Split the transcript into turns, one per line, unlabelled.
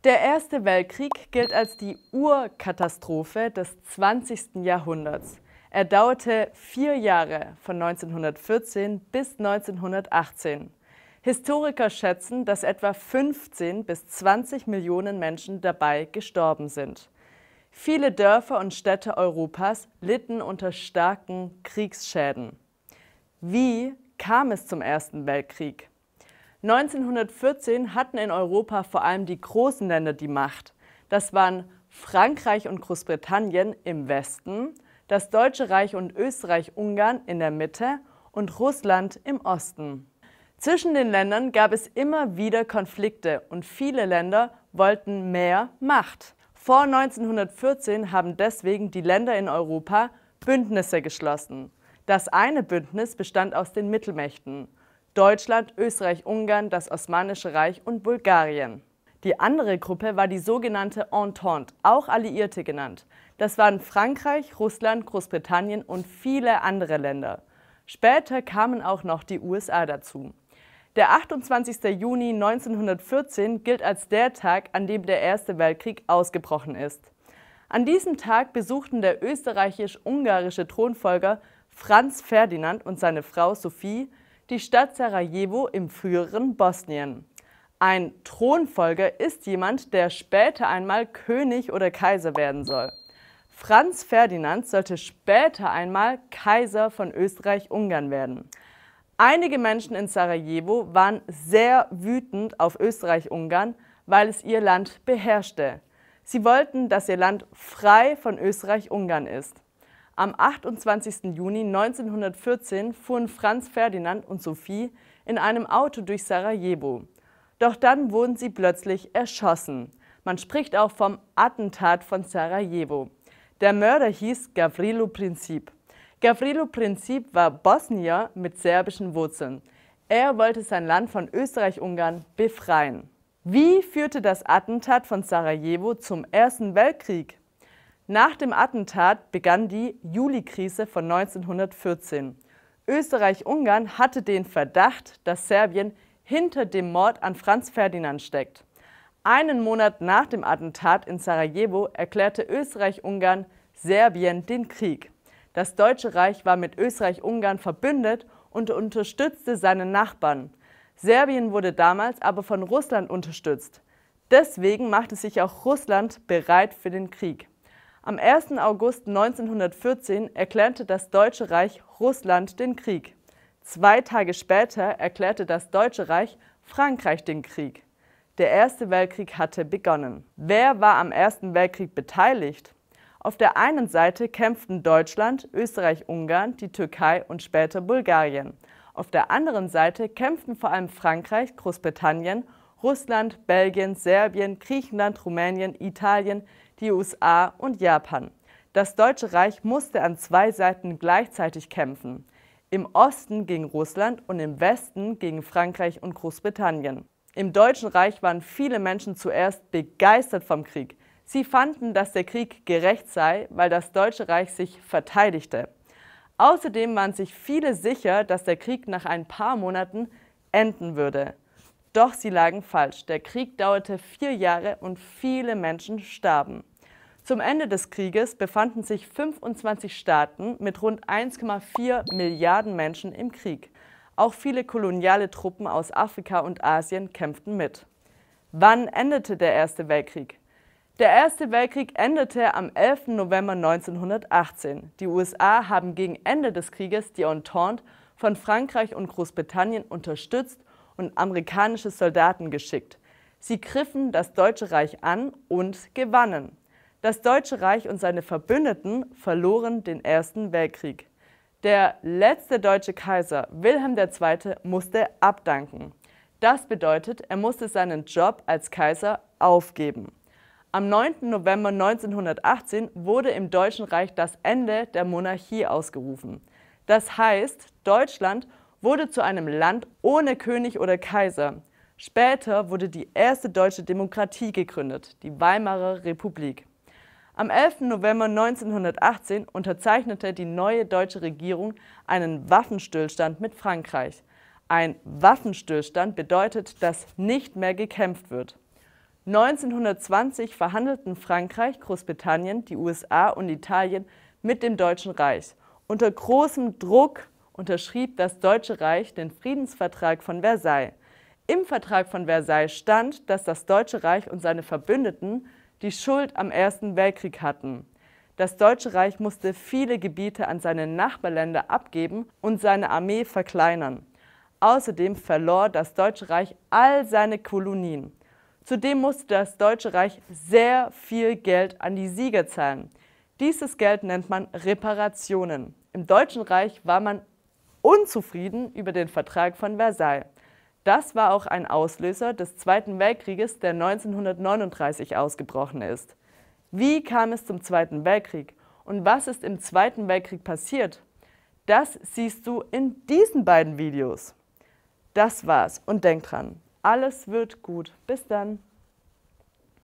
Der Erste Weltkrieg gilt als die Urkatastrophe des 20. Jahrhunderts. Er dauerte 4 Jahre, von 1914 bis 1918. Historiker schätzen, dass etwa 15 bis 20 Millionen Menschen dabei gestorben sind. Viele Dörfer und Städte Europas litten unter starken Kriegsschäden. Wie kam es zum Ersten Weltkrieg? 1914 hatten in Europa vor allem die großen Länder die Macht. Das waren Frankreich und Großbritannien im Westen, das Deutsche Reich und Österreich-Ungarn in der Mitte und Russland im Osten. Zwischen den Ländern gab es immer wieder Konflikte und viele Länder wollten mehr Macht. Vor 1914 haben deswegen die Länder in Europa Bündnisse geschlossen. Das eine Bündnis bestand aus den Mittelmächten: Deutschland, Österreich-Ungarn, das Osmanische Reich und Bulgarien. Die andere Gruppe war die sogenannte Entente, auch Alliierte genannt. Das waren Frankreich, Russland, Großbritannien und viele andere Länder. Später kamen auch noch die USA dazu. Der 28. Juni 1914 gilt als der Tag, an dem der Erste Weltkrieg ausgebrochen ist. An diesem Tag besuchten der österreichisch-ungarische Thronfolger Franz Ferdinand und seine Frau Sophie die Stadt Sarajevo im früheren Bosnien. Ein Thronfolger ist jemand, der später einmal König oder Kaiser werden soll. Franz Ferdinand sollte später einmal Kaiser von Österreich-Ungarn werden. Einige Menschen in Sarajevo waren sehr wütend auf Österreich-Ungarn, weil es ihr Land beherrschte. Sie wollten, dass ihr Land frei von Österreich-Ungarn ist. Am 28. Juni 1914 fuhren Franz Ferdinand und Sophie in einem Auto durch Sarajevo. Doch dann wurden sie plötzlich erschossen. Man spricht auch vom Attentat von Sarajevo. Der Mörder hieß Gavrilo Princip. Gavrilo Princip war Bosnier mit serbischen Wurzeln. Er wollte sein Land von Österreich-Ungarn befreien. Wie führte das Attentat von Sarajevo zum Ersten Weltkrieg? Nach dem Attentat begann die Julikrise von 1914. Österreich-Ungarn hatte den Verdacht, dass Serbien hinter dem Mord an Franz Ferdinand steckt. Einen Monat nach dem Attentat in Sarajevo erklärte Österreich-Ungarn Serbien den Krieg. Das Deutsche Reich war mit Österreich-Ungarn verbündet und unterstützte seine Nachbarn. Serbien wurde damals aber von Russland unterstützt. Deswegen machte sich auch Russland bereit für den Krieg. Am 1. August 1914 erklärte das Deutsche Reich Russland den Krieg. 2 Tage später erklärte das Deutsche Reich Frankreich den Krieg. Der Erste Weltkrieg hatte begonnen. Wer war am Ersten Weltkrieg beteiligt? Auf der einen Seite kämpften Deutschland, Österreich-Ungarn, die Türkei und später Bulgarien. Auf der anderen Seite kämpften vor allem Frankreich, Großbritannien, Russland, Belgien, Serbien, Griechenland, Rumänien, Italien, die USA und Japan. Das Deutsche Reich musste an 2 Seiten gleichzeitig kämpfen. Im Osten gegen Russland und im Westen gegen Frankreich und Großbritannien. Im Deutschen Reich waren viele Menschen zuerst begeistert vom Krieg. Sie fanden, dass der Krieg gerecht sei, weil das Deutsche Reich sich verteidigte. Außerdem waren sich viele sicher, dass der Krieg nach ein paar Monaten enden würde. Doch sie lagen falsch. Der Krieg dauerte 4 Jahre und viele Menschen starben. Zum Ende des Krieges befanden sich 25 Staaten mit rund 1,4 Milliarden Menschen im Krieg. Auch viele koloniale Truppen aus Afrika und Asien kämpften mit. Wann endete der Erste Weltkrieg? Der Erste Weltkrieg endete am 11. November 1918. Die USA haben gegen Ende des Krieges die Entente von Frankreich und Großbritannien unterstützt und amerikanische Soldaten geschickt. Sie griffen das Deutsche Reich an und gewannen. Das Deutsche Reich und seine Verbündeten verloren den Ersten Weltkrieg. Der letzte deutsche Kaiser, Wilhelm II., musste abdanken. Das bedeutet, er musste seinen Job als Kaiser aufgeben. Am 9. November 1918 wurde im Deutschen Reich das Ende der Monarchie ausgerufen. Das heißt, Deutschland wurde zu einem Land ohne König oder Kaiser. Später wurde die erste deutsche Demokratie gegründet, die Weimarer Republik. Am 11. November 1918 unterzeichnete die neue deutsche Regierung einen Waffenstillstand mit Frankreich. Ein Waffenstillstand bedeutet, dass nicht mehr gekämpft wird. 1920 verhandelten Frankreich, Großbritannien, die USA und Italien mit dem Deutschen Reich. Unter großem Druck unterschrieb das Deutsche Reich den Friedensvertrag von Versailles. Im Vertrag von Versailles stand, dass das Deutsche Reich und seine Verbündeten die Schuld am Ersten Weltkrieg hatten. Das Deutsche Reich musste viele Gebiete an seine Nachbarländer abgeben und seine Armee verkleinern. Außerdem verlor das Deutsche Reich all seine Kolonien. Zudem musste das Deutsche Reich sehr viel Geld an die Sieger zahlen. Dieses Geld nennt man Reparationen. Im Deutschen Reich war man unzufrieden über den Vertrag von Versailles. Das war auch ein Auslöser des Zweiten Weltkrieges, der 1939 ausgebrochen ist. Wie kam es zum Zweiten Weltkrieg und was ist im Zweiten Weltkrieg passiert? Das siehst du in diesen beiden Videos. Das war's und denk dran, alles wird gut. Bis dann!